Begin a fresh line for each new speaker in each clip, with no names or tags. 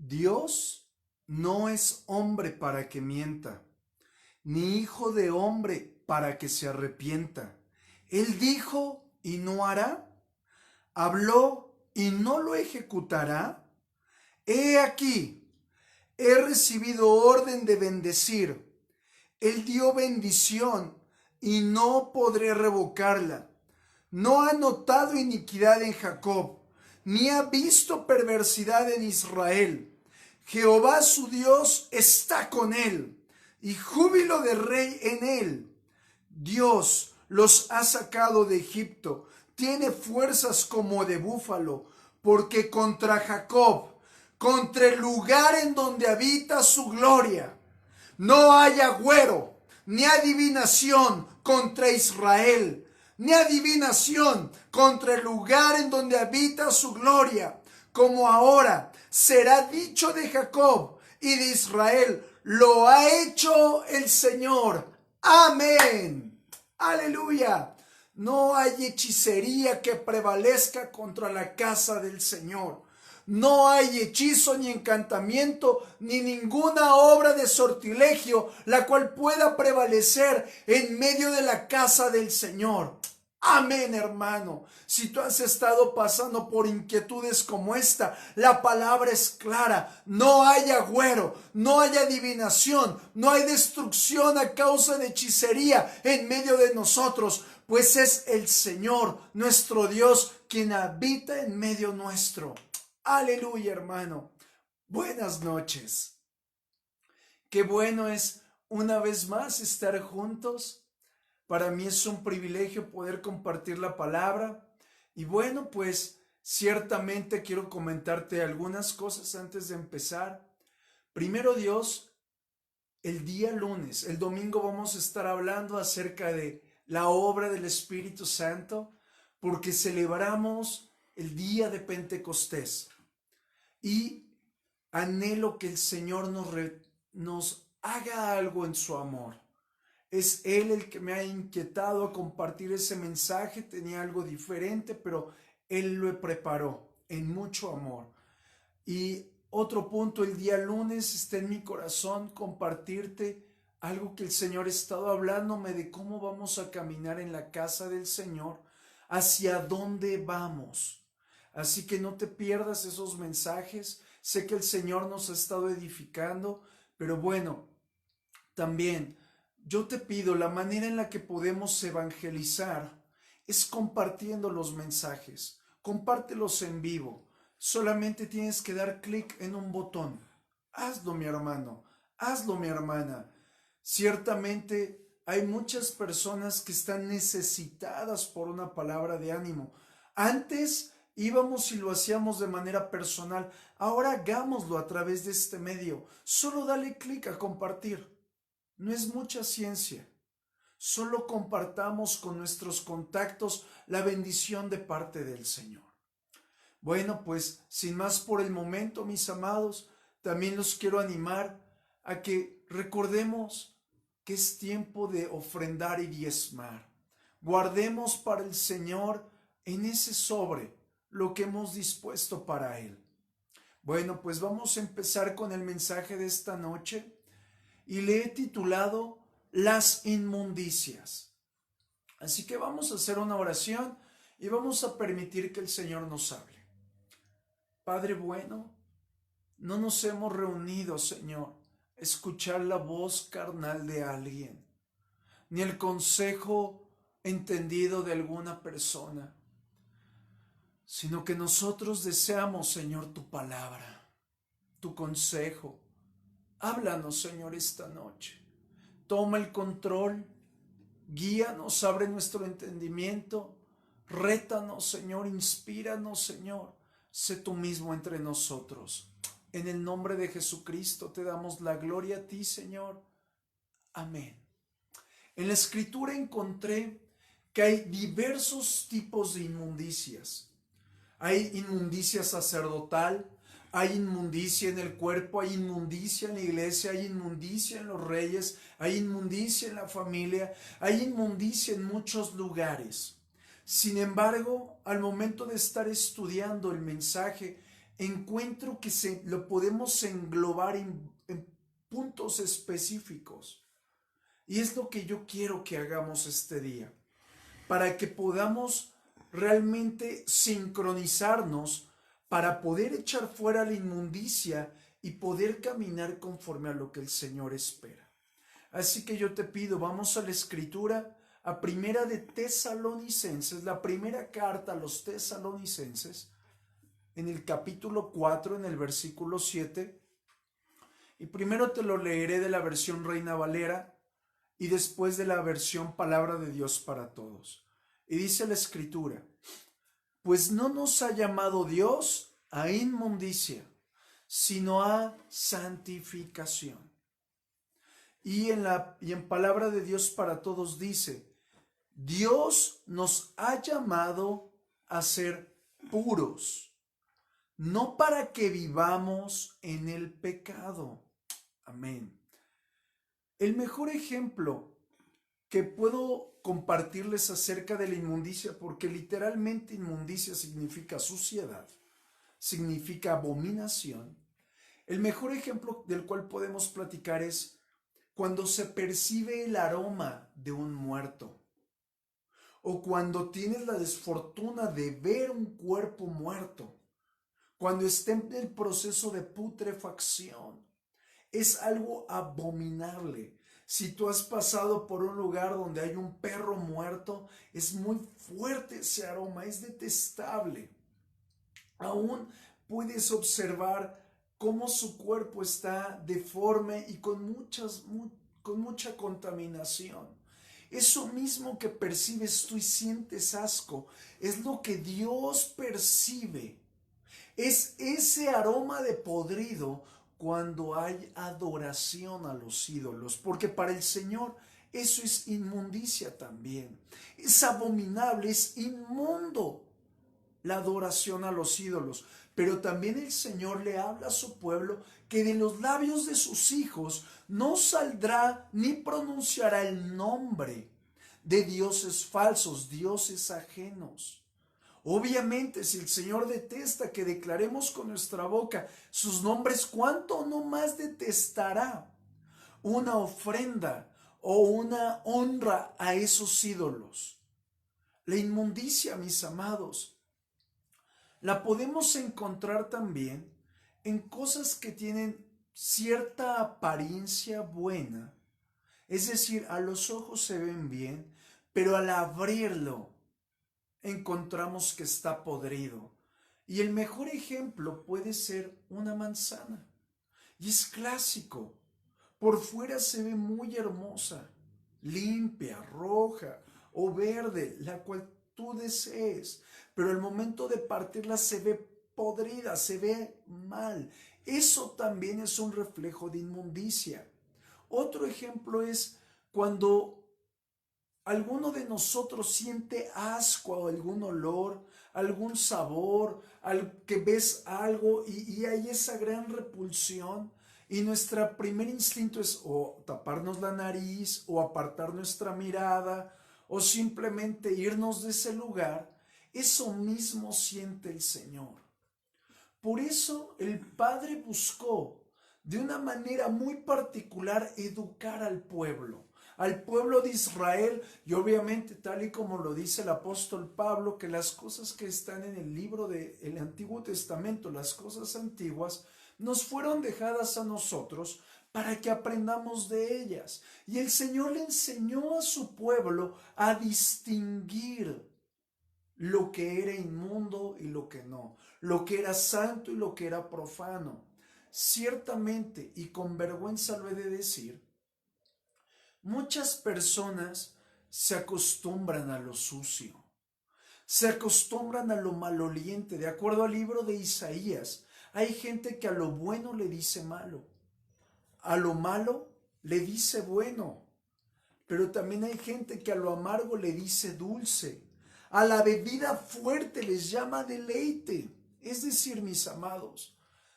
Dios no es hombre para que mienta, ni hijo de hombre para que se arrepienta. Él dijo y no hará, habló y no lo ejecutará. He aquí, he recibido orden de bendecir. Él dio bendición y no podré revocarla. No ha notado iniquidad en Jacob, ni ha visto perversidad en Israel. Jehová su Dios está con él, y júbilo de rey en él. Dios los ha sacado de Egipto, tiene fuerzas como de búfalo, porque contra Jacob, contra el lugar en donde habita su gloria, no hay agüero, ni adivinación contra Israel, ni adivinación contra el lugar en donde habita su gloria, como ahora será dicho de Jacob y de Israel, lo ha hecho el Señor. Amén. Aleluya. No hay hechicería que prevalezca contra la casa del Señor. No hay hechizo ni encantamiento ni ninguna obra de sortilegio la cual pueda prevalecer en medio de la casa del Señor. Amén, hermano. Si tú has estado pasando por inquietudes como esta, la palabra es clara. No hay agüero, no hay adivinación, no hay destrucción a causa de hechicería en medio de nosotros, pues es el Señor, nuestro Dios, quien habita en medio nuestro. Aleluya, hermano. Buenas noches. Qué bueno es una vez más estar juntos. Para mí es un privilegio poder compartir la palabra. Y bueno, pues ciertamente quiero comentarte algunas cosas antes de empezar. Primero Dios, el día lunes, el domingo vamos a estar hablando acerca de la obra del Espíritu Santo, porque celebramos el día de Pentecostés. Y anhelo que el Señor nos haga algo en su amor. Es Él el que me ha inquietado a compartir ese mensaje. Tenía algo diferente, pero Él lo preparó en mucho amor. Y otro punto, el día lunes está en mi corazón compartirte algo que el Señor ha estado hablándome de cómo vamos a caminar en la casa del Señor, hacia dónde vamos. Así que no te pierdas esos mensajes. Sé que el Señor nos ha estado edificando, pero bueno, también yo te pido, la manera en la que podemos evangelizar es compartiendo los mensajes. Compártelos en vivo. Solamente tienes que dar clic en un botón. Hazlo, mi hermano. Hazlo, mi hermana. Ciertamente hay muchas personas que están necesitadas por una palabra de ánimo. Antes íbamos y lo hacíamos de manera personal. Ahora hagámoslo a través de este medio. Solo dale clic a compartir. No es mucha ciencia. Solo compartamos con nuestros contactos la bendición de parte del Señor. Bueno, pues sin más por el momento, mis amados, también los quiero animar a que recordemos que es tiempo de ofrendar y diezmar. Guardemos para el Señor en ese sobre lo que hemos dispuesto para Él. Bueno, pues vamos a empezar con el mensaje de esta noche. Y le he titulado Las inmundicias. Así que vamos a hacer una oración y vamos a permitir que el Señor nos hable. Padre bueno, no nos hemos reunido, Señor, a escuchar la voz carnal de alguien, ni el consejo entendido de alguna persona, sino que nosotros deseamos, Señor, tu palabra, tu consejo. Háblanos, Señor, esta noche. Toma el control, guíanos, abre nuestro entendimiento, rétanos, Señor, inspíranos, Señor. Sé tú mismo entre nosotros. En el nombre de Jesucristo te damos la gloria a ti, Señor. Amén. En la Escritura encontré que hay diversos tipos de inmundicias. Hay inmundicia sacerdotal, hay inmundicia en el cuerpo, hay inmundicia en la iglesia, hay inmundicia en los reyes, hay inmundicia en la familia, hay inmundicia en muchos lugares. Sin embargo, al momento de estar estudiando el mensaje, encuentro que lo podemos englobar en puntos específicos. Y es lo que yo quiero que hagamos este día, para que podamos realmente sincronizarnos para poder echar fuera la inmundicia y poder caminar conforme a lo que el Señor espera. Así que yo te pido, vamos a la Escritura, a Primera de Tesalonicenses, la primera carta a los Tesalonicenses, en el capítulo 4, en el versículo 7. Y primero te lo leeré de la versión Reina Valera y después de la versión Palabra de Dios para Todos. Y dice la Escritura: pues no nos ha llamado Dios a inmundicia, sino a santificación. Y en Palabra de Dios para Todos dice: Dios nos ha llamado a ser puros, no para que vivamos en el pecado. Amén. El mejor ejemplo que puedo compartirles acerca de la inmundicia, porque literalmente inmundicia significa suciedad, significa abominación. El mejor ejemplo del cual podemos platicar es cuando se percibe el aroma de un muerto, o cuando tienes la desfortuna de ver un cuerpo muerto, cuando está en el proceso de putrefacción. Es algo abominable. Si tú has pasado por un lugar donde hay un perro muerto, es muy fuerte ese aroma, es detestable. Aún puedes observar cómo su cuerpo está deforme y con mucha contaminación. Eso mismo que percibes tú y sientes asco, es lo que Dios percibe. Es ese aroma de podrido cuando hay adoración a los ídolos, porque para el Señor eso es inmundicia también. Es abominable, es inmundo la adoración a los ídolos. Pero también el Señor le habla a su pueblo que de los labios de sus hijos no saldrá ni pronunciará el nombre de dioses falsos, dioses ajenos. Obviamente, si el Señor detesta que declaremos con nuestra boca sus nombres, ¿cuánto no más detestará una ofrenda o una honra a esos ídolos? La inmundicia, mis amados, la podemos encontrar también en cosas que tienen cierta apariencia buena, es decir, a los ojos se ven bien, pero al abrirlo encontramos que está podrido. Y el mejor ejemplo puede ser una manzana. Y es clásico. Por fuera se ve muy hermosa, limpia, roja o verde, la cual tú desees. Pero al momento de partirla se ve podrida, se ve mal. Eso también es un reflejo de inmundicia. Otro ejemplo es cuando alguno de nosotros siente asco o algún olor, algún sabor, que ves algo y hay esa gran repulsión y nuestro primer instinto es o taparnos la nariz o apartar nuestra mirada o simplemente irnos de ese lugar. Eso mismo siente el Señor. Por eso el Padre buscó de una manera muy particular educar al pueblo de Israel, y obviamente tal y como lo dice el apóstol Pablo, que las cosas que están en el libro del Antiguo Testamento, las cosas antiguas, nos fueron dejadas a nosotros para que aprendamos de ellas. Y el Señor le enseñó a su pueblo a distinguir lo que era inmundo y lo que no, lo que era santo y lo que era profano. Ciertamente, y con vergüenza lo he de decir, muchas personas se acostumbran a lo sucio, se acostumbran a lo maloliente. De acuerdo al libro de Isaías, hay gente que a lo bueno le dice malo, a lo malo le dice bueno, pero también hay gente que a lo amargo le dice dulce, a la bebida fuerte les llama deleite. Es decir, mis amados,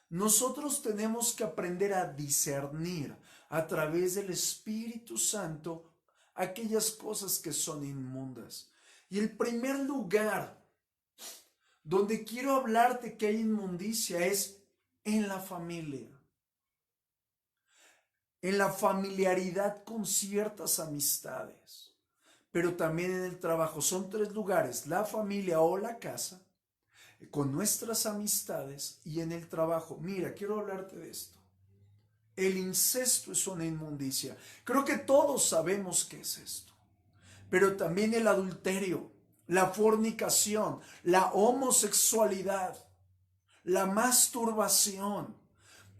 nosotros tenemos que aprender a discernir a través del Espíritu Santo aquellas cosas que son inmundas. Y el primer lugar Donde quiero hablarte que hay inmundicia es en la familia, en la familiaridad con ciertas amistades, pero también en el trabajo. Son tres lugares: la familia o la casa, con nuestras amistades, y en el trabajo. Mira, quiero hablarte de esto. El incesto es una inmundicia. Creo que todos sabemos qué es esto. Pero también el adulterio, la fornicación, la homosexualidad, la masturbación.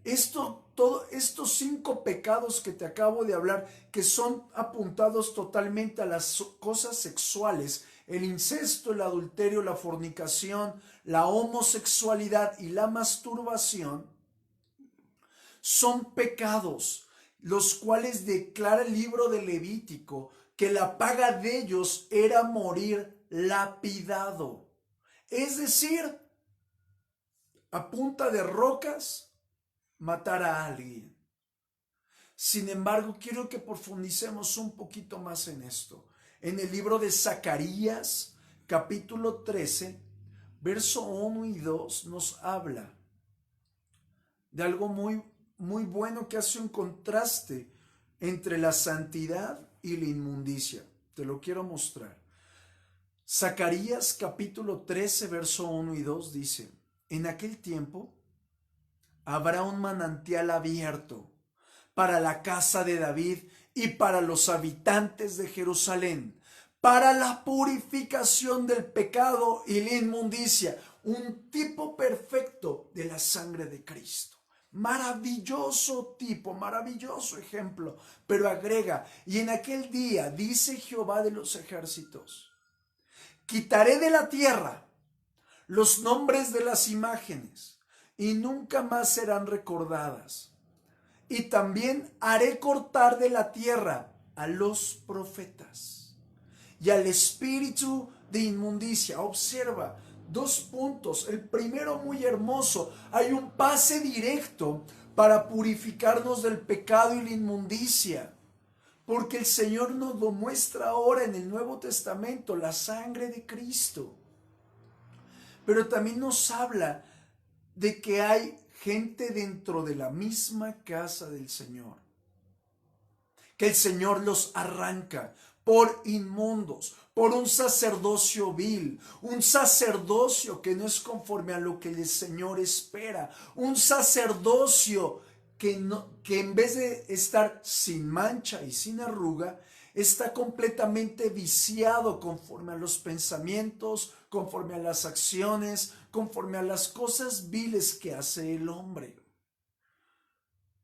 Estos 5 pecados que te acabo de hablar, que son apuntados totalmente a las cosas sexuales: el incesto, el adulterio, la fornicación, la homosexualidad y la masturbación, son pecados, los cuales declara el libro de Levítico que la paga de ellos era morir lapidado. Es decir, a punta de rocas, matar a alguien. Sin embargo, quiero que profundicemos un poquito más en esto. En el libro de Zacarías, capítulo 13, verso 1 y 2, nos habla de algo muy bueno, que hace un contraste entre la santidad y la inmundicia. Te lo quiero mostrar. Zacarías capítulo 13, verso 1 y 2 dice: en aquel tiempo habrá un manantial abierto para la casa de David y para los habitantes de Jerusalén, para la purificación del pecado y la inmundicia. Un tipo perfecto de la sangre de Cristo. Maravilloso tipo, maravilloso ejemplo. Pero agrega: y en aquel día, dice Jehová de los ejércitos, quitaré de la tierra los nombres de las imágenes y nunca más serán recordadas. Y también haré cortar de la tierra a los profetas y al espíritu de inmundicia. Observa 2 puntos. El primero, muy hermoso: hay un pase directo para purificarnos del pecado y la inmundicia, porque el Señor nos lo muestra ahora en el Nuevo Testamento, la sangre de Cristo. Pero también nos habla de que hay gente dentro de la misma casa del Señor, que el Señor los arranca por inmundos, por un sacerdocio vil, un sacerdocio que no es conforme a lo que el Señor espera, un sacerdocio que en vez de estar sin mancha y sin arruga, está completamente viciado conforme a los pensamientos, conforme a las acciones, conforme a las cosas viles que hace el hombre.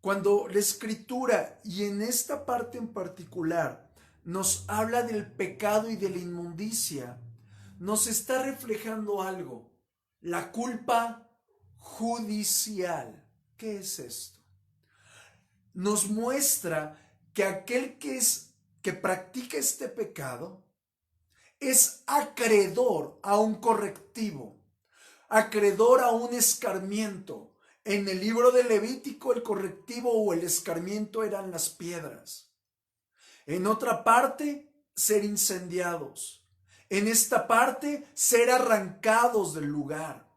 Cuando la Escritura, y en esta parte en particular, nos habla del pecado y de la inmundicia, nos está reflejando algo: la culpa judicial. ¿Qué es esto? Nos muestra que aquel que practica este pecado es acreedor a un correctivo, acreedor a un escarmiento. En el libro de Levítico, el correctivo o el escarmiento eran las piedras. En otra parte, ser incendiados. En esta parte, ser arrancados del lugar.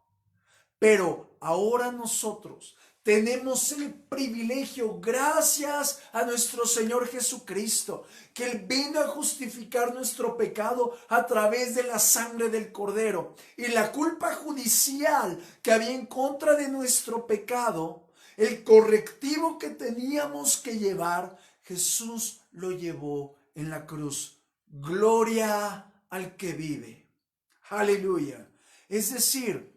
Pero ahora nosotros tenemos el privilegio, gracias a nuestro Señor Jesucristo, que Él vino a justificar nuestro pecado a través de la sangre del Cordero. Y la culpa judicial que había en contra de nuestro pecado, el correctivo que teníamos que llevar, Jesús lo llevó en la cruz. Gloria al que vive. Aleluya. Es decir,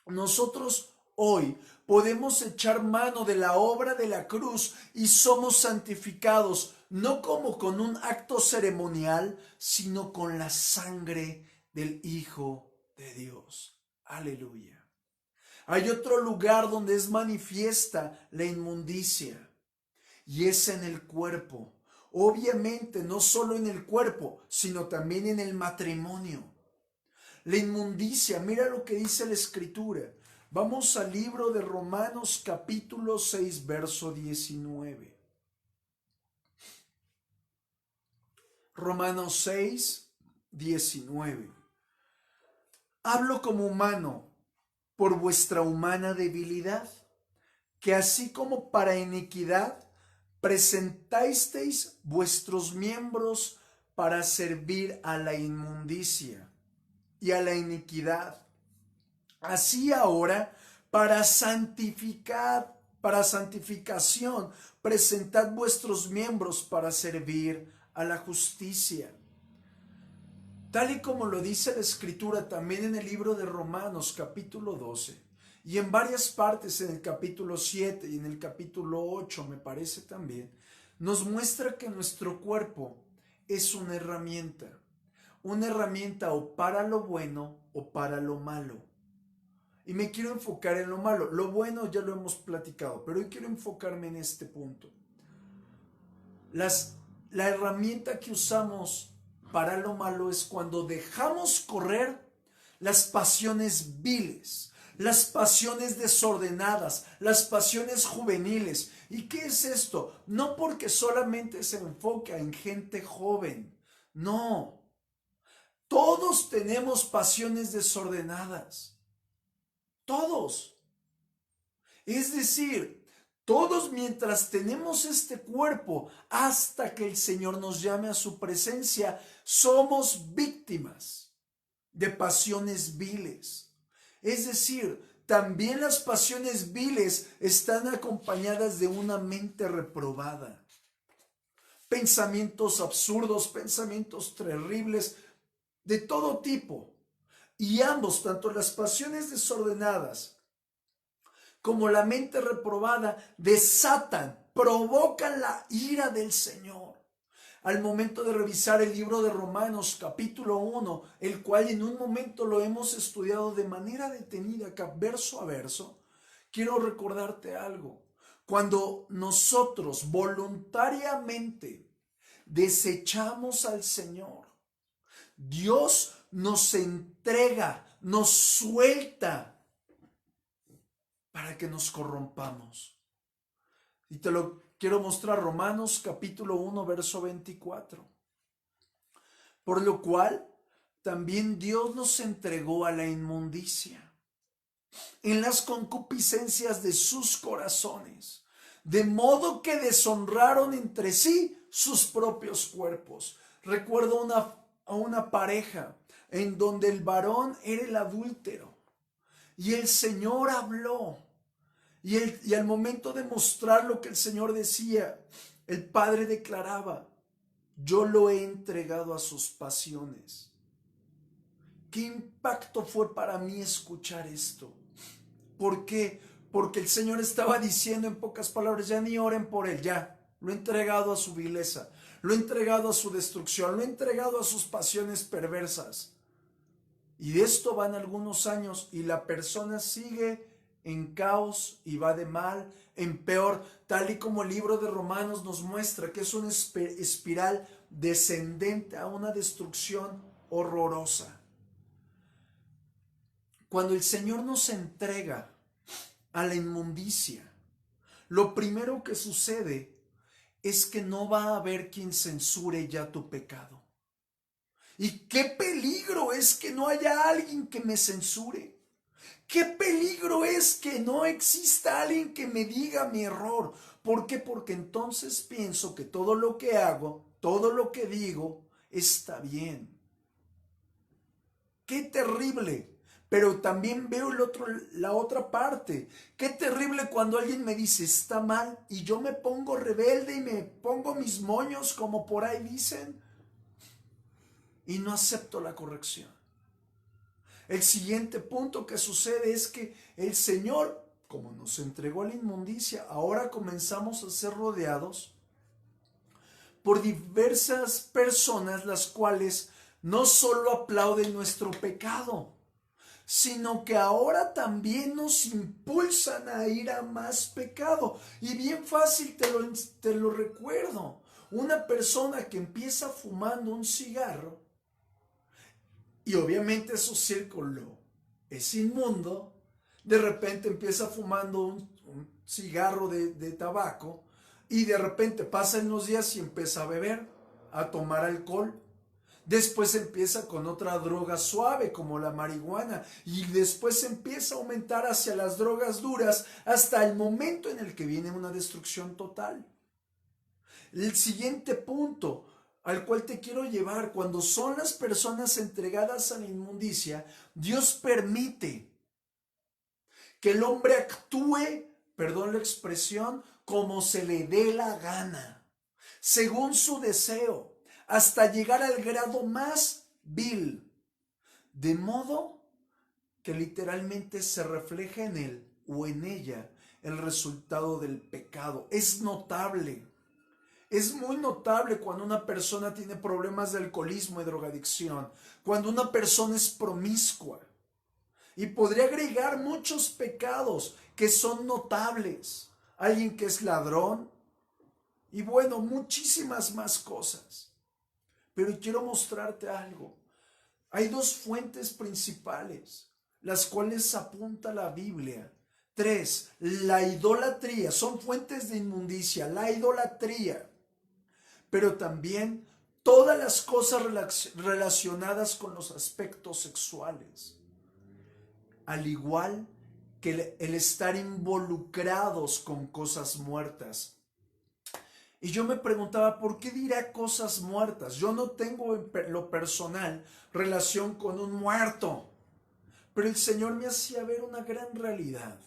nosotros hoy podemos echar mano de la obra de la cruz y somos santificados, no como con un acto ceremonial, sino con la sangre del Hijo de Dios. Aleluya. Hay otro lugar donde es manifiesta la inmundicia, y es en el cuerpo. Obviamente no solo en el cuerpo, sino también en el matrimonio. La inmundicia, mira lo que dice la Escritura. Vamos al libro de Romanos capítulo 6, verso 19. Romanos 6, 19. Hablo como humano por vuestra humana debilidad, que así como para iniquidad presentasteis vuestros miembros para servir a la inmundicia y a la iniquidad. Así ahora, para santificación, presentad vuestros miembros para servir a la justicia. Tal y como lo dice la Escritura también en el libro de Romanos capítulo 12 y en varias partes en el capítulo 7 y en el capítulo 8 me parece también, nos muestra que nuestro cuerpo es una herramienta o para lo bueno o para lo malo. Y me quiero enfocar en lo malo. Lo bueno ya lo hemos platicado, pero hoy quiero enfocarme en este punto. La herramienta que usamos para lo malo es cuando dejamos correr las pasiones viles, las pasiones desordenadas, las pasiones juveniles. ¿Y qué es esto? No porque solamente se enfoca en gente joven, no. Todos tenemos pasiones desordenadas. Todos. Es decir, todos mientras tenemos este cuerpo, hasta que el Señor nos llame a su presencia, somos víctimas de pasiones viles. Es decir, también las pasiones viles están acompañadas de una mente reprobada. Pensamientos absurdos, pensamientos terribles, de todo tipo. Y ambos, tanto las pasiones desordenadas como la mente reprobada, desatan, provocan la ira del Señor. Al momento de revisar el libro de Romanos capítulo 1, el cual en un momento lo hemos estudiado de manera detenida, verso a verso, quiero recordarte algo. Cuando nosotros voluntariamente desechamos al Señor, Dios nos entrega, nos suelta para que nos corrompamos. Y te lo quiero mostrar, Romanos capítulo 1, verso 24. Por lo cual, también Dios nos entregó a la inmundicia en las concupiscencias de sus corazones, de modo que deshonraron entre sí sus propios cuerpos. Recuerdo a una pareja en donde el varón era el adúltero y el Señor habló. Y al momento de mostrar lo que el Señor decía, el padre declaraba: yo lo he entregado a sus pasiones. ¿Qué impacto fue para mí escuchar esto? ¿Por qué? Porque el Señor estaba diciendo en pocas palabras: ya ni oren por él, ya, lo he entregado a su vileza, lo he entregado a su destrucción, lo he entregado a sus pasiones perversas. Y de esto van algunos años y la persona sigue en caos y va de mal en peor, tal y como el libro de Romanos nos muestra que es una espiral descendente a una destrucción horrorosa. Cuando el Señor nos entrega a la inmundicia, lo primero que sucede es que no va a haber quien censure ya tu pecado. Y qué peligro es que no haya alguien que me censure. Qué peligro es que no exista alguien que me diga mi error. ¿Por qué? Porque entonces pienso que todo lo que hago, todo lo que digo, está bien. Qué terrible. Pero también veo la otra parte. Qué terrible cuando alguien me dice está mal y yo me pongo rebelde y me pongo mis moños, como por ahí dicen, y no acepto la corrección. El siguiente punto que sucede es que el Señor, como nos entregó a la inmundicia, ahora comenzamos a ser rodeados por diversas personas, las cuales no solo aplauden nuestro pecado, sino que ahora también nos impulsan a ir a más pecado. Y bien fácil te lo recuerdo. Una persona que empieza fumando un cigarro, y obviamente su círculo es inmundo, de repente empieza fumando un cigarro de tabaco y de repente pasan los días y empieza a beber, a tomar alcohol. Después empieza con otra droga suave como la marihuana y después empieza a aumentar hacia las drogas duras hasta el momento en el que viene una destrucción total. El siguiente punto al cual te quiero llevar, cuando son las personas entregadas a la inmundicia, Dios permite que el hombre actúe, perdón la expresión, como se le dé la gana, según su deseo, hasta llegar al grado más vil, de modo que literalmente se refleja en él o en ella el resultado del pecado. Es notable. Es muy notable cuando una persona tiene problemas de alcoholismo y drogadicción, cuando una persona es promiscua. Y podría agregar muchos pecados que son notables. Alguien que es ladrón. Y bueno, muchísimas más cosas. Pero quiero mostrarte algo. Hay dos fuentes principales, las cuales apunta la Biblia. 3, la idolatría. Son fuentes de inmundicia. La idolatría. Pero también todas las cosas relacionadas con los aspectos sexuales. Al igual que el estar involucrados con cosas muertas. Y yo me preguntaba, ¿por qué dirá cosas muertas? Yo no tengo en lo personal relación con un muerto. Pero el Señor me hacía ver una gran realidad.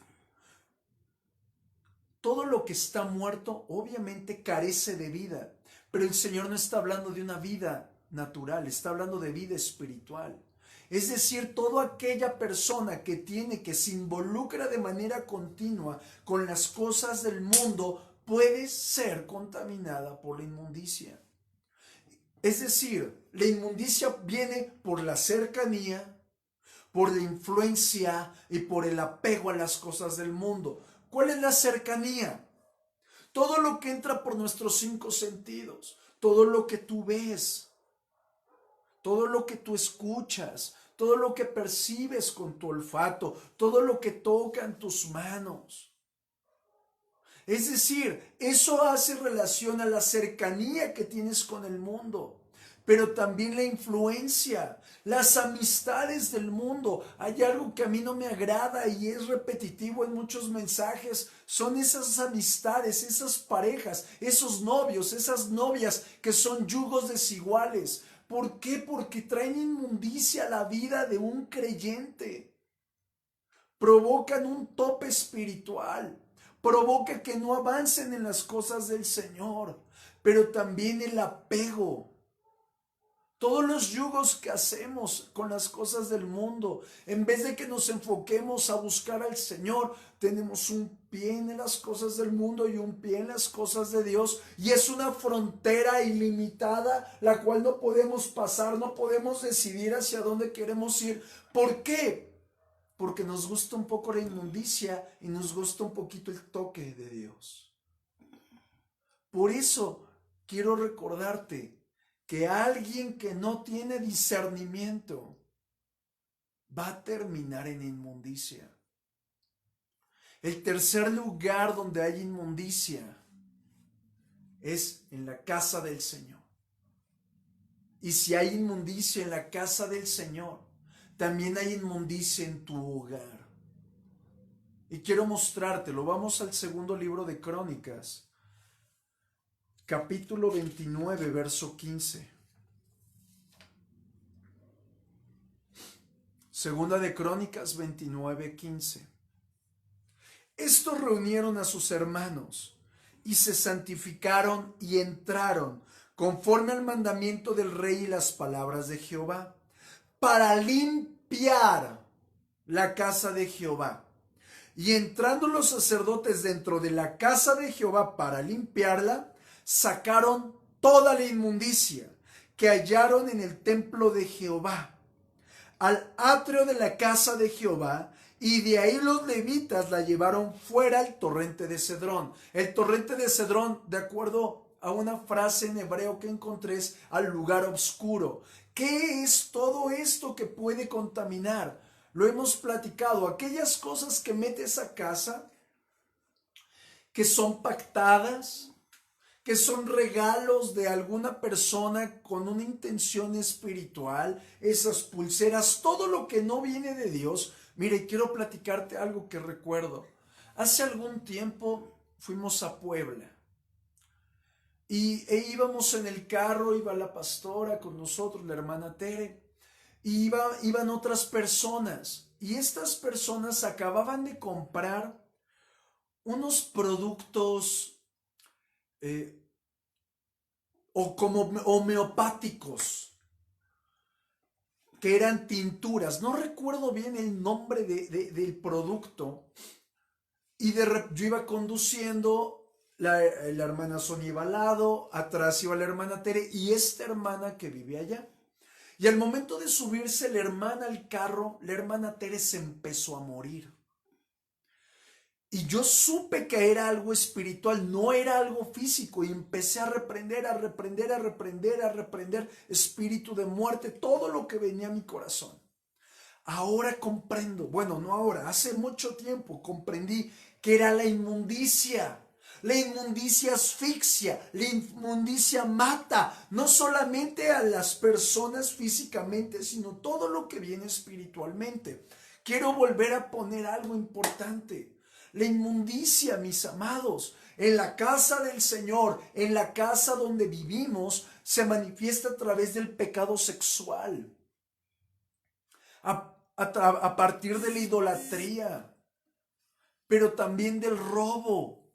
Todo lo que está muerto obviamente carece de vida. Pero el Señor no está hablando de una vida natural, está hablando de vida espiritual. Es decir, toda aquella persona que se involucra de manera continua con las cosas del mundo puede ser contaminada por la inmundicia. Es decir, la inmundicia viene por la cercanía, por la influencia y por el apego a las cosas del mundo. ¿Cuál es la cercanía? Todo lo que entra por nuestros 5 sentidos, todo lo que tú ves, todo lo que tú escuchas, todo lo que percibes con tu olfato, todo lo que tocan tus manos. Es decir, eso hace relación a la cercanía que tienes con el mundo, pero también la influencia, las amistades del mundo. Hay algo que a mí no me agrada y es repetitivo en muchos mensajes, son esas amistades, esas parejas, esos novios, esas novias que son yugos desiguales. ¿Por qué? Porque traen inmundicia a la vida de un creyente. Provocan un tope espiritual. Provoca que no avancen en las cosas del Señor. Pero también el apego. Todos los yugos que hacemos con las cosas del mundo, en vez de que nos enfoquemos a buscar al Señor, tenemos un pie en las cosas del mundo y un pie en las cosas de Dios. Y es una frontera ilimitada, la cual no podemos pasar, no podemos decidir hacia dónde queremos ir. ¿Por qué? Porque nos gusta un poco la inmundicia y nos gusta un poquito el toque de Dios. Por eso quiero recordarte que alguien que no tiene discernimiento va a terminar en inmundicia. El tercer lugar donde hay inmundicia es en la casa del Señor. Y si hay inmundicia en la casa del Señor, también hay inmundicia en tu hogar. Y quiero mostrártelo. Vamos al segundo libro de Crónicas, capítulo 29, verso 15. Segunda de Crónicas 29, 15. Estos reunieron a sus hermanos y se santificaron y entraron conforme al mandamiento del rey y las palabras de Jehová, para limpiar la casa de Jehová. Y entrando los sacerdotes dentro de la casa de Jehová para limpiarla, sacaron toda la inmundicia que hallaron en el templo de Jehová, al atrio de la casa de Jehová, y de ahí los levitas la llevaron fuera al torrente de Cedrón. El torrente de Cedrón, de acuerdo a una frase en hebreo que encontré, es al lugar oscuro. ¿Qué es todo esto que puede contaminar? Lo hemos platicado, aquellas cosas que metes a casa, que son pactadas, que son regalos de alguna persona con una intención espiritual, esas pulseras, todo lo que no viene de Dios. Mire, quiero platicarte algo que recuerdo. Hace algún tiempo fuimos a Puebla e íbamos en el carro, iba la pastora con nosotros, la hermana Tere, y iban otras personas, y estas personas acababan de comprar unos productos o como homeopáticos, que eran tinturas. No recuerdo bien el nombre del producto. Y yo iba conduciendo, la hermana Sonia iba al lado, atrás iba la hermana Tere y esta hermana que vive allá. Y al momento de subirse la hermana al carro, la hermana Tere se empezó a morir. Y yo supe que era algo espiritual, no era algo físico. Y empecé a reprender, espíritu de muerte, todo lo que venía a mi corazón. Ahora comprendo, bueno, no ahora, hace mucho tiempo comprendí que era la inmundicia. La inmundicia asfixia, la inmundicia mata, no solamente a las personas físicamente, sino todo lo que viene espiritualmente. Quiero volver a poner algo importante. La inmundicia, mis amados, en la casa del Señor, en la casa donde vivimos, se manifiesta a través del pecado sexual. A partir de la idolatría, pero también del robo,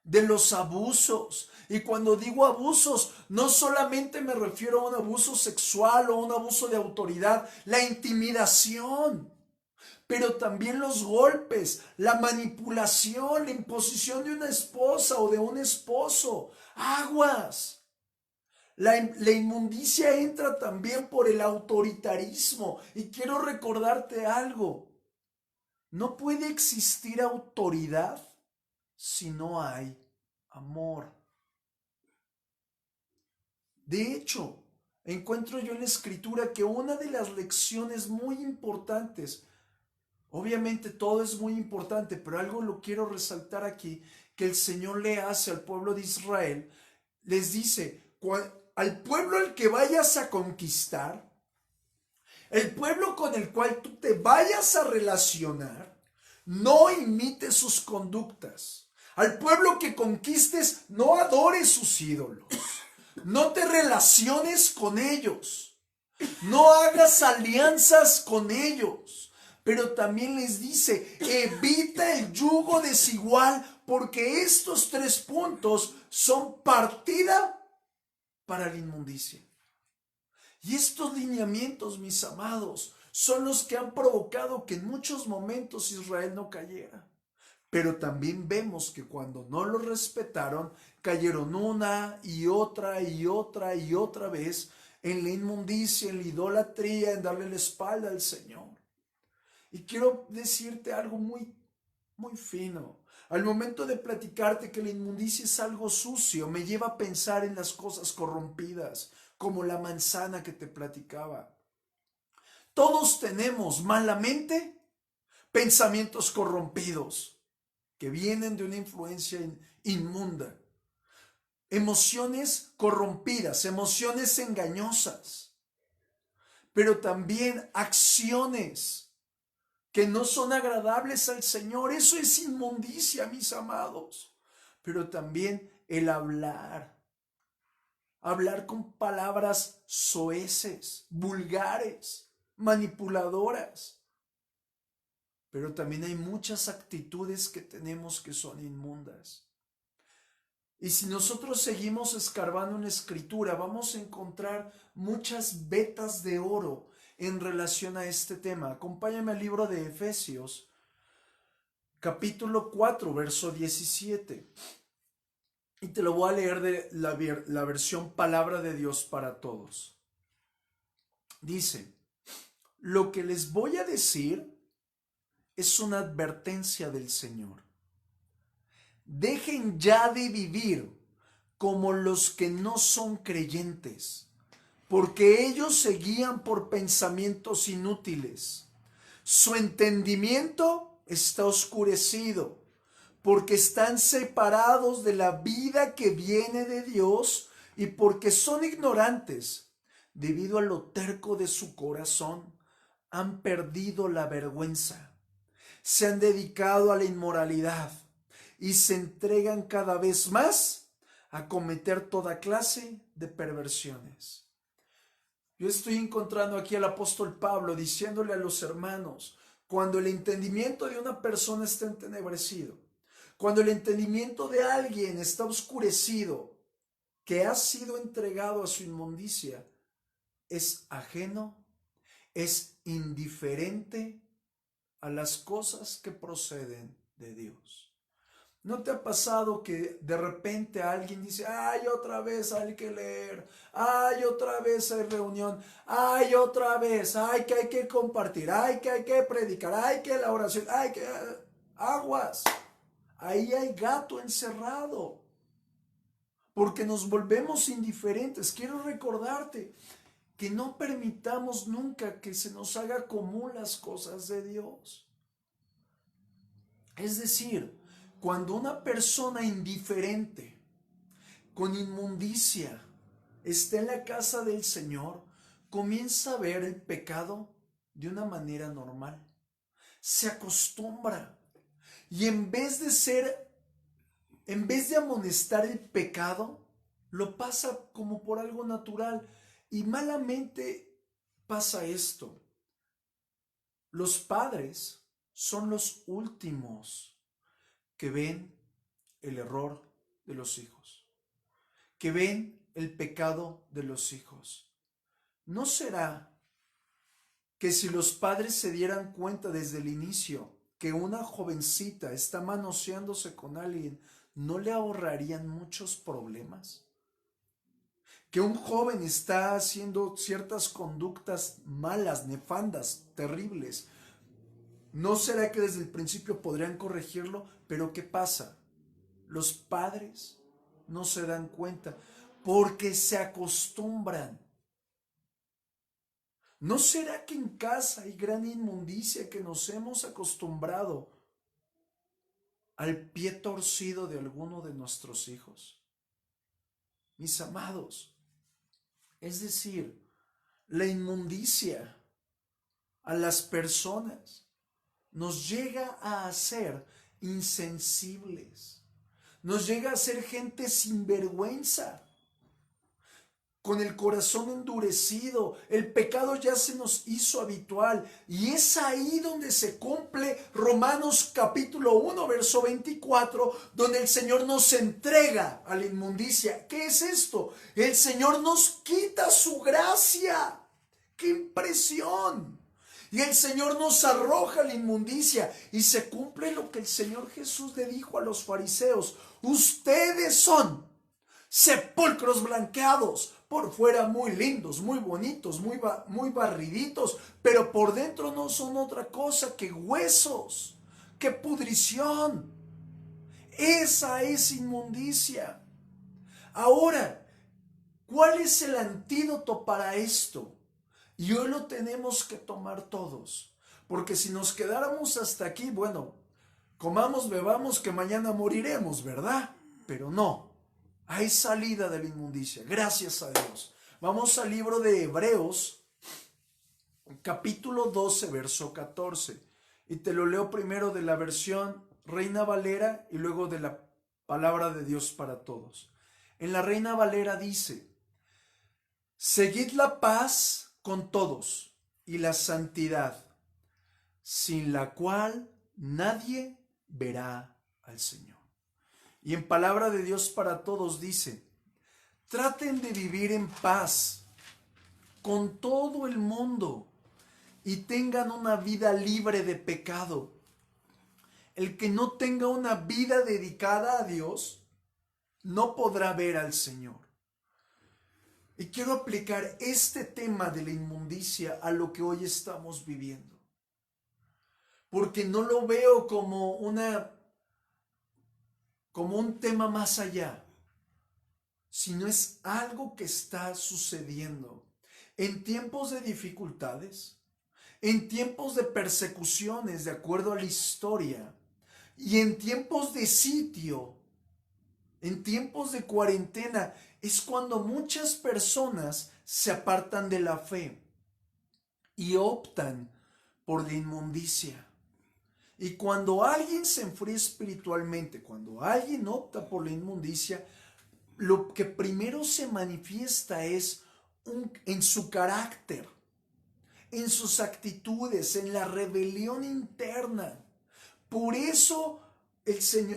de los abusos. Y cuando digo abusos, no solamente me refiero a un abuso sexual o un abuso de autoridad, la intimidación, pero también los golpes, la manipulación, la imposición de una esposa o de un esposo. Aguas. La inmundicia entra también por el autoritarismo. Y quiero recordarte algo. No puede existir autoridad si no hay amor. De hecho, encuentro yo en la Escritura que una de las lecciones muy importantes, obviamente todo es muy importante, pero algo lo quiero resaltar aquí, que el Señor le hace al pueblo de Israel, les dice, al pueblo al que vayas a conquistar, el pueblo con el cual tú te vayas a relacionar, no imites sus conductas. Al pueblo que conquistes, no adores sus ídolos. No te relaciones con ellos. No hagas alianzas con ellos. Pero también les dice, evita el yugo desigual, porque estos 3 puntos son partida para la inmundicia. Y estos lineamientos, mis amados, son los que han provocado que en muchos momentos Israel no cayera. Pero también vemos que cuando no lo respetaron, cayeron una y otra vez en la inmundicia, en la idolatría, en darle la espalda al Señor. Y quiero decirte algo muy, muy fino. Al momento de platicarte que la inmundicia es algo sucio, me lleva a pensar en las cosas corrompidas, como la manzana que te platicaba. Todos tenemos malamente pensamientos corrompidos que vienen de una influencia inmunda. Emociones corrompidas, emociones engañosas, pero también acciones que no son agradables al Señor. Eso es inmundicia, mis amados. Pero también el hablar con palabras soeces, vulgares, manipuladoras. Pero también hay muchas actitudes que tenemos que son inmundas. Y si nosotros seguimos escarbando en la Escritura, vamos a encontrar muchas vetas de oro en relación a este tema. Acompáñame al libro de Efesios, capítulo 4, verso 17. Y te lo voy a leer de la versión Palabra de Dios para Todos. Dice, lo que les voy a decir es una advertencia del Señor. Dejen ya de vivir como los que no son creyentes, porque ellos se guían por pensamientos inútiles. Su entendimiento está oscurecido, porque están separados de la vida que viene de Dios y porque son ignorantes debido a lo terco de su corazón. Han perdido la vergüenza, se han dedicado a la inmoralidad y se entregan cada vez más a cometer toda clase de perversiones. Yo estoy encontrando aquí al apóstol Pablo diciéndole a los hermanos, cuando el entendimiento de una persona está entenebrecido, cuando el entendimiento de alguien está oscurecido, que ha sido entregado a su inmundicia, es ajeno, es indiferente a las cosas que proceden de Dios. ¿No te ha pasado que de repente alguien dice, ay, otra vez hay que leer, ay, otra vez hay reunión, ay, otra vez, ay, que hay que compartir, ay, que hay que predicar, ay, que la oración, ay, que aguas? Ahí hay gato encerrado, porque nos volvemos indiferentes. Quiero recordarte que no permitamos nunca que se nos haga común las cosas de Dios. Es decir, cuando una persona indiferente, con inmundicia, está en la casa del Señor, comienza a ver el pecado de una manera normal. Se acostumbra. Y en vez de amonestar el pecado, lo pasa como por algo natural. Y malamente pasa esto. Los padres son los últimos que ven el error de los hijos, que ven el pecado de los hijos. ¿No será que si los padres se dieran cuenta desde el inicio que una jovencita está manoseándose con alguien, no le ahorrarían muchos problemas? Que un joven está haciendo ciertas conductas malas, nefandas, terribles, ¿no será que desde el principio podrían corregirlo? Pero ¿qué pasa? Los padres no se dan cuenta porque se acostumbran. ¿No será que en casa hay gran inmundicia que nos hemos acostumbrado al pie torcido de alguno de nuestros hijos? Mis amados, es decir, la inmundicia a las personas nos llega a hacer insensibles, nos llega a ser gente sin vergüenza, con el corazón endurecido. El pecado ya se nos hizo habitual y es ahí donde se cumple Romanos capítulo 1 verso 24, donde el Señor nos entrega a la inmundicia. ¿Qué es esto? El Señor nos quita su gracia. ¡Qué impresión! Y el Señor nos arroja la inmundicia y se cumple lo que el Señor Jesús le dijo a los fariseos: ustedes son sepulcros blanqueados, por fuera muy lindos, muy bonitos, muy barriditos, pero por dentro no son otra cosa que huesos, que pudrición. Esa es inmundicia. Ahora, ¿cuál es el antídoto para esto? Y hoy lo tenemos que tomar todos, porque si nos quedáramos hasta aquí, bueno, comamos, bebamos, que mañana moriremos, ¿verdad? Pero no. Hay salida de la inmundicia, gracias a Dios. Vamos al libro de Hebreos, capítulo 12, verso 14. Y te lo leo primero de la versión Reina Valera y luego de la palabra de Dios para todos. En la Reina Valera dice: seguid la paz con todos y la santidad, sin la cual nadie verá al Señor. Y en palabra de Dios para todos dice: traten de vivir en paz con todo el mundo y tengan una vida libre de pecado. El que no tenga una vida dedicada a Dios no podrá ver al Señor. Y quiero aplicar este tema de la inmundicia a lo que hoy estamos viviendo, porque no lo veo como un tema más allá, sino es algo que está sucediendo en tiempos de dificultades, en tiempos de persecuciones, de acuerdo a la historia, Y en tiempos de sitio, en tiempos de cuarentena, es cuando muchas personas se apartan de la fe y optan por la inmundicia. Y cuando alguien se enfría espiritualmente, cuando alguien opta por la inmundicia, lo que primero se manifiesta es en su carácter, en sus actitudes, en la rebelión interna. Por eso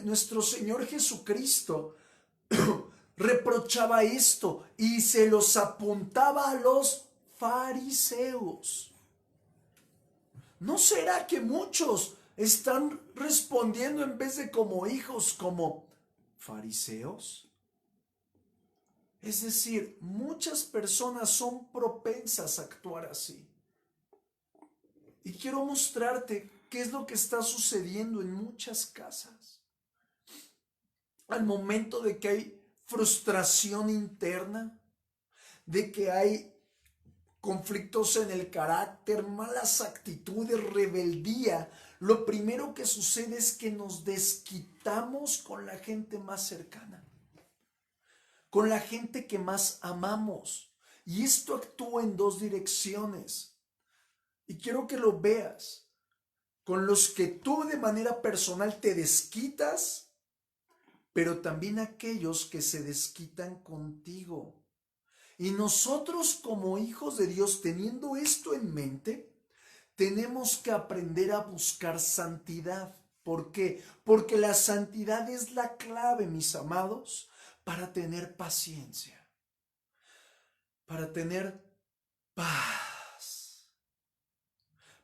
nuestro Señor Jesucristo reprochaba esto y se los apuntaba a los fariseos. ¿No será que muchos están respondiendo en vez de como hijos, como fariseos? Es decir, muchas personas son propensas a actuar así. Y quiero mostrarte qué es lo que está sucediendo en muchas casas. Al momento de que hay frustración interna, de que hay conflictos en el carácter, malas actitudes, rebeldía, lo primero que sucede es que nos desquitamos con la gente más cercana, con la gente que más amamos. Y esto actúa en dos direcciones. Y quiero que lo veas. Con los que tú de manera personal te desquitas, pero también aquellos que se desquitan contigo. Y nosotros como hijos de Dios, teniendo esto en mente, tenemos que aprender a buscar santidad. ¿Por qué? Porque la santidad es la clave, mis amados, para tener paciencia, para tener paz,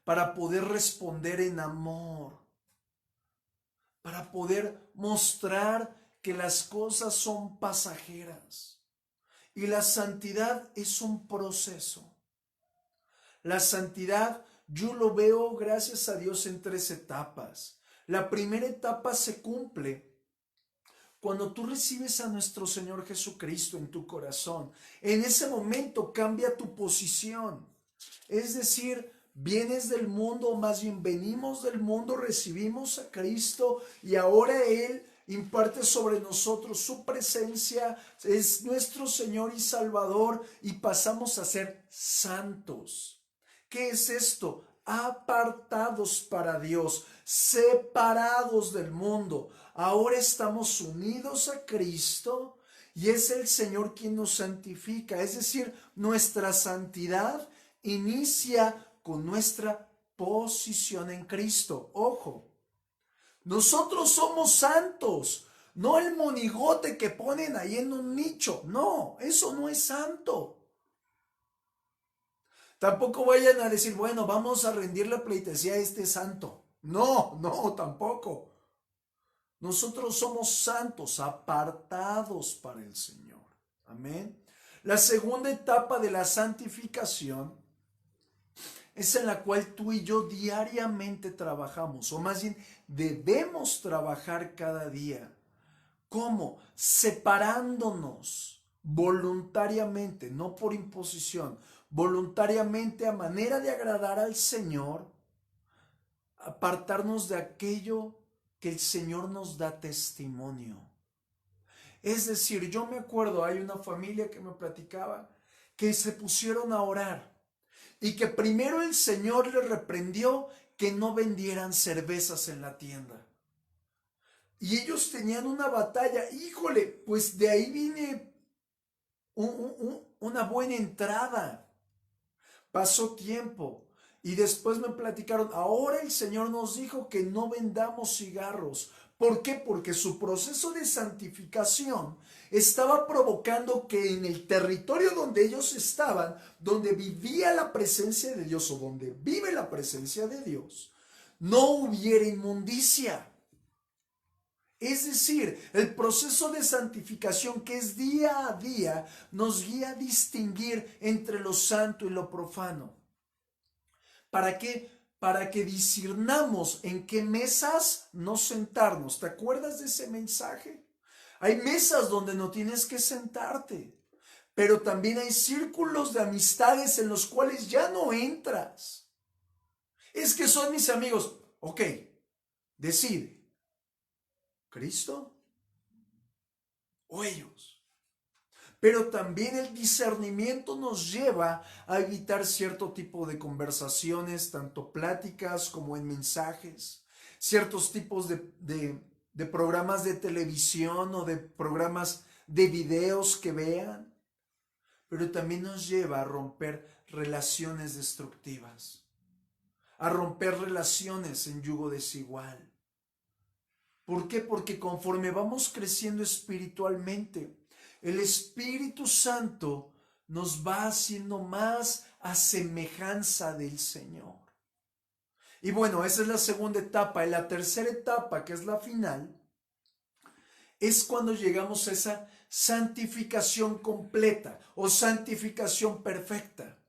para poder responder en amor, para poder mostrar que las cosas son pasajeras. Y la santidad es un proceso. La santidad yo lo veo, gracias a Dios, en 3 etapas. La primera etapa se cumple cuando tú recibes a nuestro Señor Jesucristo en tu corazón. En ese momento cambia tu posición. Es decir, vienes del mundo, o más bien venimos del mundo, recibimos a Cristo y ahora Él imparte sobre nosotros su presencia, es nuestro Señor y Salvador y pasamos a ser santos. ¿Qué es esto? Apartados para Dios, separados del mundo. Ahora estamos unidos a Cristo y es el Señor quien nos santifica. Es decir, nuestra santidad inicia con nuestra posición en Cristo. Ojo, nosotros somos santos, no el monigote que ponen ahí en un nicho. No, eso no es santo. Tampoco vayan a decir, bueno, vamos a rendir la pleitesía a este santo. No, no, tampoco. Nosotros somos santos, apartados para el Señor. Amén. La segunda etapa de la santificación es en la cual tú y yo diariamente trabajamos, o más bien debemos trabajar cada día. ¿Cómo? Separándonos voluntariamente, no por imposición, voluntariamente a manera de agradar al Señor, apartarnos de aquello que el Señor nos da testimonio. Es decir, yo me acuerdo, hay una familia que me platicaba que se pusieron a orar y que primero el Señor les reprendió que no vendieran cervezas en la tienda. Y ellos tenían una batalla. Híjole, pues de ahí viene una buena entrada. Pasó tiempo y después me platicaron, ahora el Señor nos dijo que no vendamos cigarros. ¿Por qué? Porque su proceso de santificación estaba provocando que en el territorio donde ellos estaban, donde vivía la presencia de Dios o donde vive la presencia de Dios, no hubiera inmundicia. Es decir, el proceso de santificación que es día a día nos guía a distinguir entre lo santo y lo profano. ¿Para qué? Para que discernamos en qué mesas no sentarnos. ¿Te acuerdas de ese mensaje? Hay mesas donde no tienes que sentarte, pero también hay círculos de amistades en los cuales ya no entras. Es que son mis amigos. Ok, decide. ¿Cristo o ellos? Pero también el discernimiento nos lleva a evitar cierto tipo de conversaciones, tanto pláticas como en mensajes, ciertos tipos de programas de televisión o de programas de videos que vean, pero también nos lleva a romper relaciones destructivas, a romper relaciones en yugo desigual. ¿Por qué? Porque conforme vamos creciendo espiritualmente, el Espíritu Santo nos va haciendo más a semejanza del Señor. Y bueno, esa es la segunda etapa. Y la tercera etapa, que es la final, es cuando llegamos a esa santificación completa o santificación perfecta.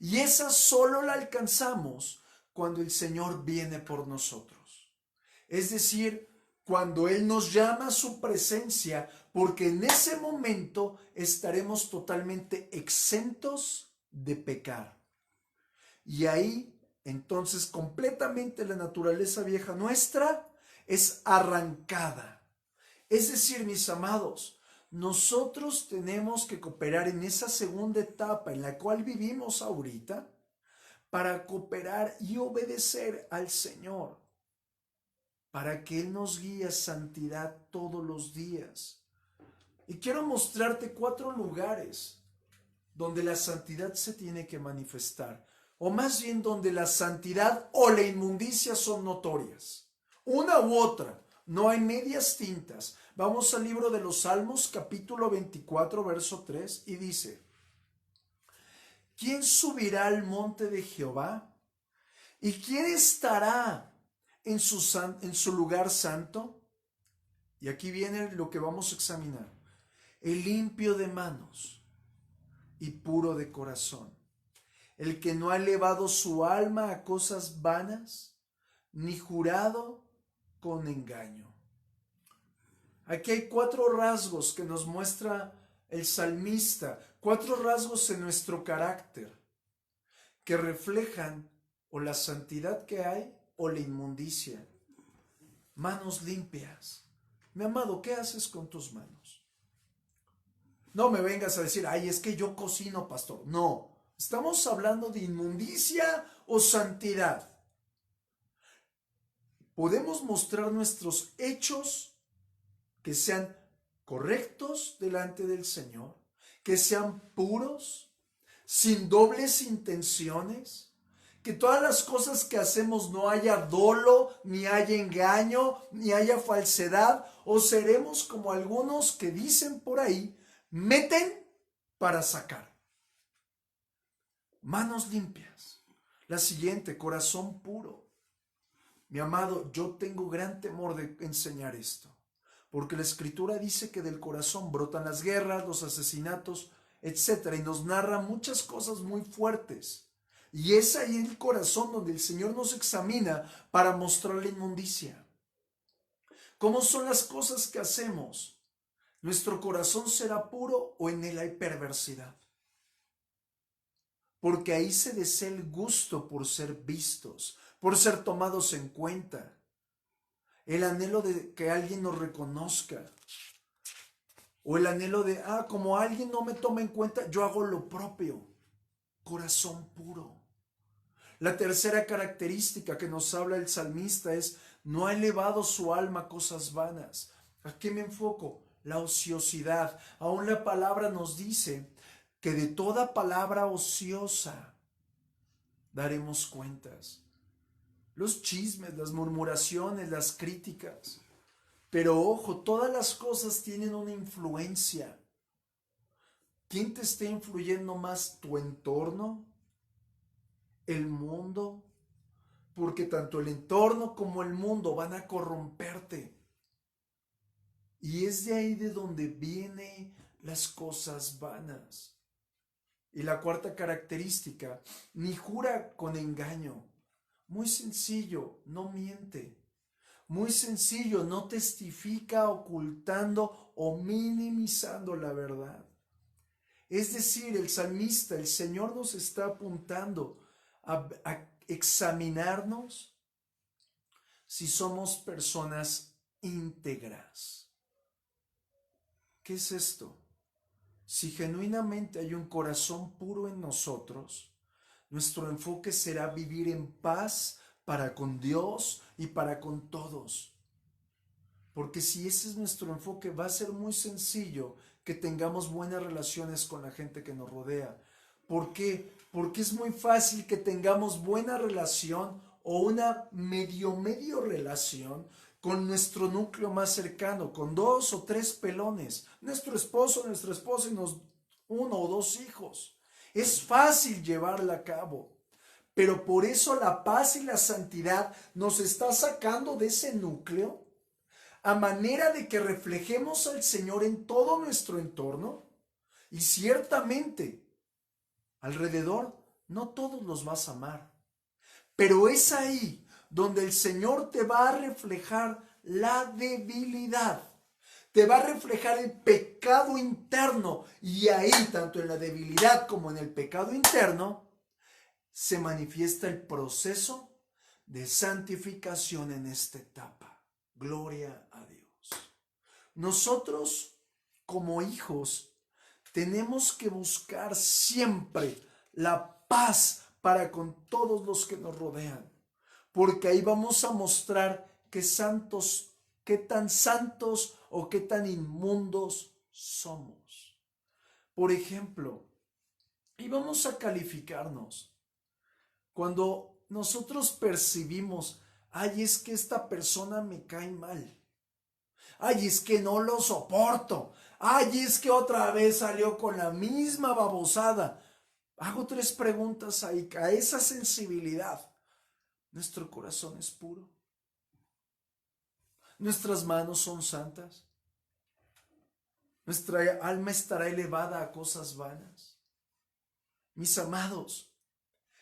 Y esa solo la alcanzamos cuando el Señor viene por nosotros. Es decir, cuando Él nos llama a su presencia, porque en ese momento estaremos totalmente exentos de pecar. Y ahí, entonces, completamente la naturaleza vieja nuestra es arrancada. Es decir, mis amados, nosotros tenemos que cooperar en esa segunda etapa en la cual vivimos ahorita para cooperar y obedecer al Señor, para que Él nos guíe a santidad todos los días. Y quiero mostrarte 4 lugares donde la santidad se tiene que manifestar, o más bien donde la santidad o la inmundicia son notorias, una u otra, no hay medias tintas. Vamos al libro de los Salmos, capítulo 24, verso 3, y dice: ¿quién subirá al monte de Jehová? ¿Y quién estará en su lugar santo? Y aquí viene lo que vamos a examinar: el limpio de manos y puro de corazón, el que no ha elevado su alma a cosas vanas, ni jurado con engaño. Aquí hay 4 rasgos que nos muestra el salmista, 4 rasgos en nuestro carácter que reflejan o la santidad que hay o la inmundicia. Manos limpias. Mi amado, ¿qué haces con tus manos? No me vengas a decir, ay, es que yo cocino, pastor. No, estamos hablando de inmundicia o santidad. Podemos mostrar nuestros hechos que sean correctos delante del Señor, que sean puros, sin dobles intenciones, que todas las cosas que hacemos no haya dolo, ni haya engaño, ni haya falsedad, o seremos como algunos que dicen por ahí, meten para sacar. Manos limpias. La siguiente, corazón puro. Mi amado, yo tengo gran temor de enseñar esto, porque la Escritura dice que del corazón brotan las guerras, los asesinatos, etcétera, y nos narra muchas cosas muy fuertes. Y es ahí en el corazón donde el Señor nos examina para mostrar la inmundicia. ¿Cómo son las cosas que hacemos? ¿Nuestro corazón será puro o en él hay perversidad? Porque ahí se desea el gusto por ser vistos, por ser tomados en cuenta. El anhelo de que alguien nos reconozca. O el anhelo de, como alguien no me toma en cuenta, yo hago lo propio. Corazón puro. La tercera característica que nos habla el salmista es, no ha elevado su alma a cosas vanas. ¿A qué me enfoco? La ociosidad. Aún la palabra nos dice que de toda palabra ociosa daremos cuentas. Los chismes, las murmuraciones, las críticas. Pero ojo, todas las cosas tienen una influencia. ¿Quién te está influyendo más? ¿Tu entorno? ¿El mundo? Porque tanto el entorno como el mundo van a corromperte. Y es de ahí de donde vienen las cosas vanas. Y la cuarta característica, ni jura con engaño. Muy sencillo, no miente. Muy sencillo, no testifica ocultando o minimizando la verdad. Es decir, el salmista, el Señor nos está apuntando a examinarnos si somos personas íntegras. ¿Qué es esto? Si genuinamente hay un corazón puro en nosotros, nuestro enfoque será vivir en paz para con Dios y para con todos. Porque si ese es nuestro enfoque, va a ser muy sencillo que tengamos buenas relaciones con la gente que nos rodea. ¿Por qué? Porque es muy fácil que tengamos buena relación o una medio relación con nuestro núcleo más cercano, con 2 o 3 pelones, nuestro esposo, nuestra esposa y 1 o 2 hijos. Es fácil llevarla a cabo, pero por eso la paz y la santidad nos está sacando de ese núcleo a manera de que reflejemos al Señor en todo nuestro entorno. Y ciertamente, alrededor, no todos los vas a amar, pero es ahí donde el Señor te va a reflejar la debilidad, te va a reflejar el pecado interno, y ahí, tanto en la debilidad como en el pecado interno, se manifiesta el proceso de santificación en esta etapa. Gloria a Dios. Nosotros, como hijos, tenemos que buscar siempre la paz para con todos los que nos rodean, porque ahí vamos a mostrar qué tan santos o qué tan inmundos somos. Por ejemplo, y vamos a calificarnos. Cuando nosotros percibimos, ay, es que esta persona me cae mal, ay, es que no lo soporto, ay, es que otra vez salió con la misma babosada. Hago 3 preguntas ahí, a esa sensibilidad. ¿Nuestro corazón es puro? ¿Nuestras manos son santas? ¿Nuestra alma estará elevada a cosas vanas? Mis amados,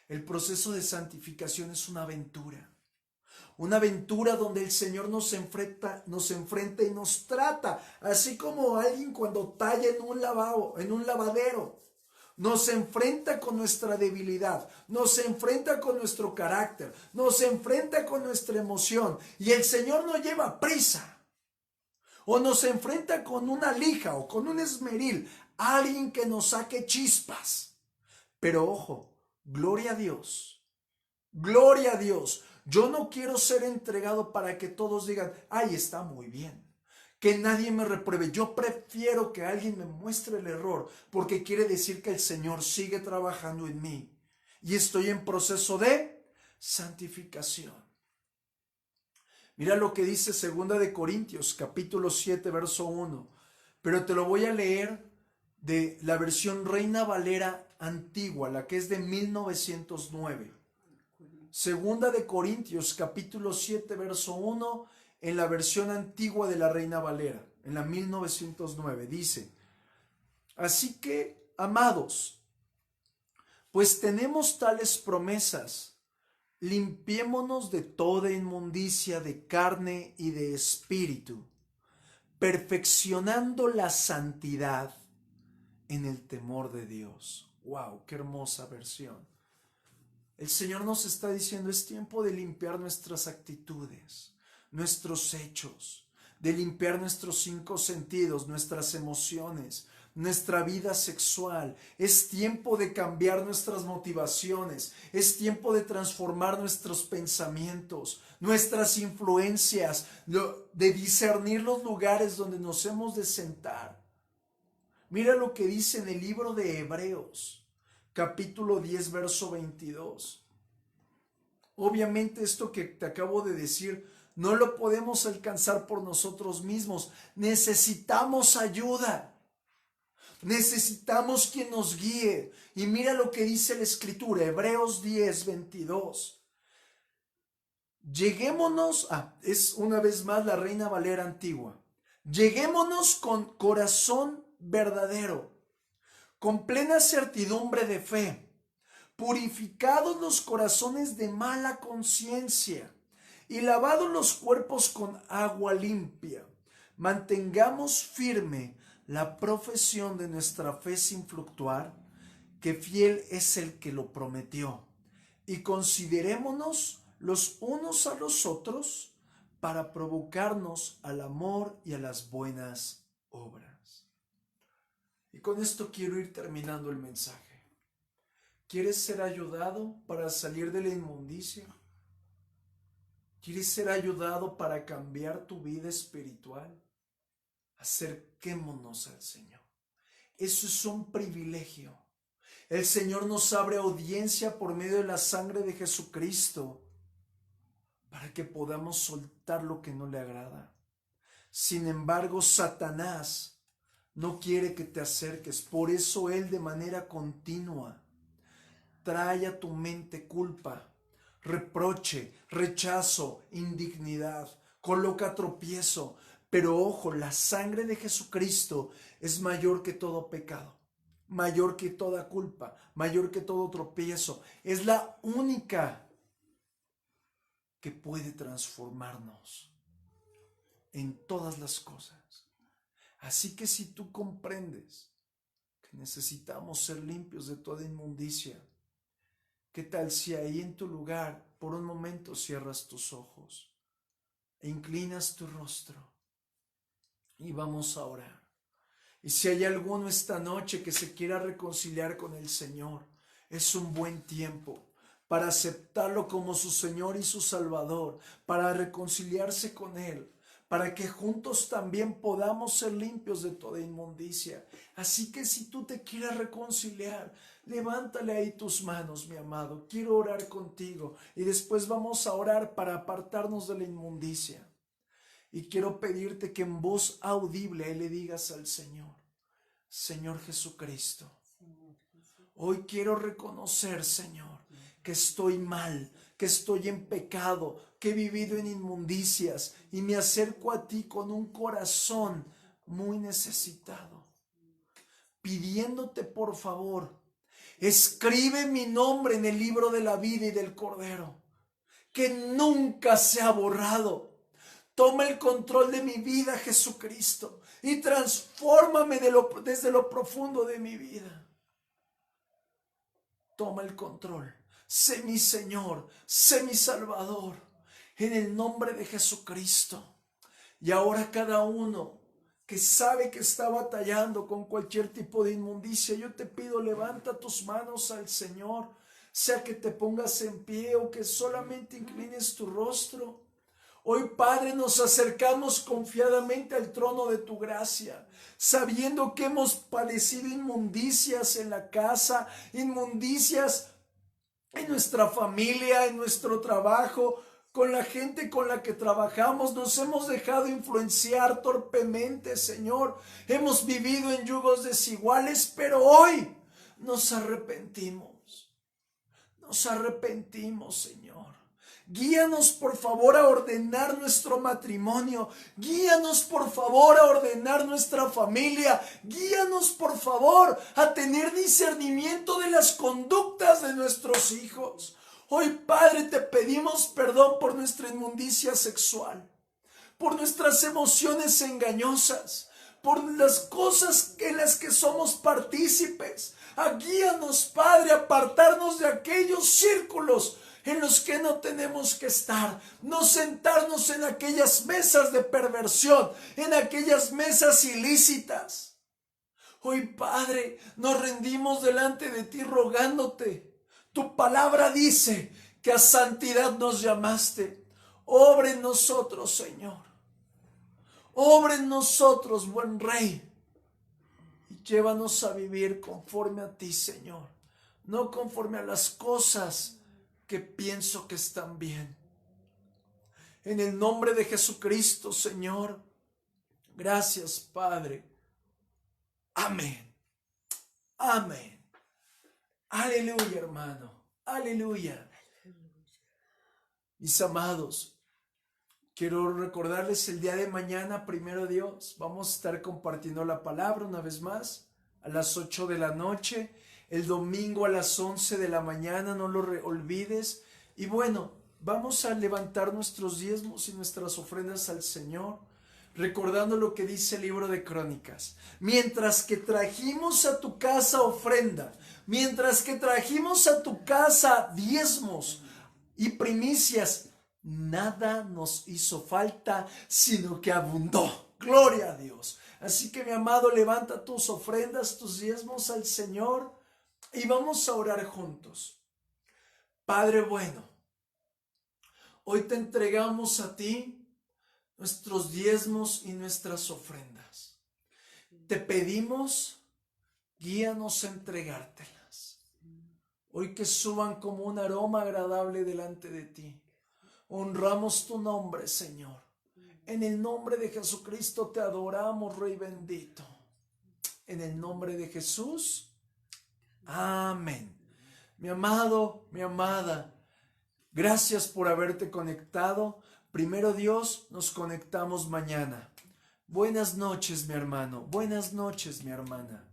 el proceso de santificación es una aventura. Una aventura donde el Señor nos enfrenta y nos trata, así como alguien cuando talla en un lavadero. Nos enfrenta con nuestra debilidad, nos enfrenta con nuestro carácter, nos enfrenta con nuestra emoción, y el Señor no lleva prisa. O nos enfrenta con una lija o con un esmeril, alguien que nos saque chispas. Pero ojo, gloria a Dios, gloria a Dios. Yo no quiero ser entregado para que todos digan, ay, está muy bien, que nadie me repruebe. Yo prefiero que alguien me muestre el error, porque quiere decir que el Señor sigue trabajando en mí y estoy en proceso de santificación. Mira lo que dice 2 de Corintios, capítulo 7, verso 1. Pero te lo voy a leer de la versión Reina Valera antigua, la que es de 1909. 2 de Corintios, capítulo 7, verso 1, en la versión antigua de la Reina Valera, en la 1909, dice: así que, amados, pues tenemos tales promesas, limpiémonos de toda inmundicia de carne y de espíritu, perfeccionando la santidad en el temor de Dios. ¡Wow! ¡Qué hermosa versión! El Señor nos está diciendo, es tiempo de limpiar nuestras actitudes, nuestros hechos, de limpiar nuestros 5 sentidos, nuestras emociones, nuestra vida sexual. Es tiempo de cambiar nuestras motivaciones, es tiempo de transformar nuestros pensamientos, nuestras influencias, de discernir los lugares donde nos hemos de sentar. Mira lo que dice en el libro de Hebreos, capítulo 10, verso 22. Obviamente esto que te acabo de decir no lo podemos alcanzar por nosotros mismos. Necesitamos ayuda. Necesitamos quien nos guíe. Y mira lo que dice la Escritura, Hebreos 10, 22. Lleguémonos, es una vez más la Reina Valera antigua. Lleguémonos con corazón verdadero, con plena certidumbre de fe, purificados los corazones de mala conciencia y lavados los cuerpos con agua limpia. Mantengamos firme la profesión de nuestra fe sin fluctuar, que fiel es el que lo prometió. Y considerémonos los unos a los otros para provocarnos al amor y a las buenas obras. Y con esto quiero ir terminando el mensaje. ¿Quieres ser ayudado para salir de la inmundicia? ¿Quieres ser ayudado para cambiar tu vida espiritual? Acerquémonos al Señor. Eso es un privilegio. El Señor nos abre audiencia por medio de la sangre de Jesucristo para que podamos soltar lo que no le agrada. Sin embargo, Satanás no quiere que te acerques. Por eso él de manera continua trae a tu mente culpa, reproche, rechazo, indignidad, coloca tropiezo. Pero ojo, la sangre de Jesucristo es mayor que todo pecado, mayor que toda culpa, mayor que todo tropiezo. Es la única que puede transformarnos en todas las cosas. Así que si tú comprendes que necesitamos ser limpios de toda inmundicia, ¿qué tal si ahí en tu lugar por un momento cierras tus ojos e inclinas tu rostro y vamos a orar? Y si hay alguno esta noche que se quiera reconciliar con el Señor, es un buen tiempo para aceptarlo como su Señor y su Salvador, para reconciliarse con Él, para que juntos también podamos ser limpios de toda inmundicia. Así que si tú te quieres reconciliar, levántale ahí tus manos, mi amado. Quiero orar contigo y después vamos a orar para apartarnos de la inmundicia. Y quiero pedirte que en voz audible le digas al Señor: Señor Jesucristo, hoy quiero reconocer, Señor, que estoy mal, que estoy en pecado, que he vivido en inmundicias y me acerco a ti con un corazón muy necesitado, pidiéndote por favor, escribe mi nombre en el libro de la vida y del Cordero, que nunca sea borrado. Toma el control de mi vida, Jesucristo, y transfórmame desde lo profundo de mi vida. Toma el control. Sé mi Señor, sé mi Salvador, en el nombre de Jesucristo. Y ahora cada uno que sabe que está batallando con cualquier tipo de inmundicia, yo te pido, levanta tus manos al Señor, sea que te pongas en pie o que solamente inclines tu rostro. Hoy, Padre, nos acercamos confiadamente al trono de tu gracia, sabiendo que hemos padecido inmundicias en la casa, inmundicias en nuestra familia, en nuestro trabajo, con la gente con la que trabajamos. Nos hemos dejado influenciar torpemente, Señor. Hemos vivido en yugos desiguales, pero hoy nos arrepentimos. Nos arrepentimos, Señor. Guíanos por favor a ordenar nuestro matrimonio. Guíanos por favor a ordenar nuestra familia. Guíanos por favor a tener discernimiento de las conductas de nuestros hijos. Hoy, Padre, te pedimos perdón por nuestra inmundicia sexual, por nuestras emociones engañosas, por las cosas en las que somos partícipes. Guíanos, Padre, a apartarnos de aquellos círculos en los que no tenemos que estar, no sentarnos en aquellas mesas de perversión, en aquellas mesas ilícitas. Hoy, Padre, nos rendimos delante de ti rogándote. Tu palabra dice que a santidad nos llamaste. Obra en nosotros, Señor. Obra en nosotros, buen Rey. Y llévanos a vivir conforme a ti, Señor. No conforme a las cosas que pienso que están bien. En el nombre de Jesucristo, Señor. Gracias, Padre. Amén. Amén. Aleluya, hermano. Aleluya. Mis amados, quiero recordarles el día de mañana, primero Dios, vamos a estar compartiendo la palabra una vez más a las 8 de la noche. El domingo a las 11 de la mañana, no lo olvides. Y bueno, vamos a levantar nuestros diezmos y nuestras ofrendas al Señor, recordando lo que dice el libro de Crónicas. Mientras que trajimos a tu casa ofrenda, mientras que trajimos a tu casa diezmos y primicias
nada nos hizo falta, sino que abundó. Gloria a Dios. Así que, mi amado, levanta tus ofrendas, tus diezmos al Señor y vamos a orar juntos. Padre bueno, hoy te entregamos a ti nuestros diezmos y nuestras ofrendas. Te pedimos, guíanos a entregártelas. Hoy que suban como un aroma agradable delante de ti. Honramos tu nombre, Señor. En el nombre de Jesucristo te adoramos, Rey bendito. En el nombre de Jesús. Amén. Mi amado, mi amada, gracias por haberte conectado. Primero Dios, nos conectamos mañana. Buenas noches, mi hermano. Buenas noches, mi hermana.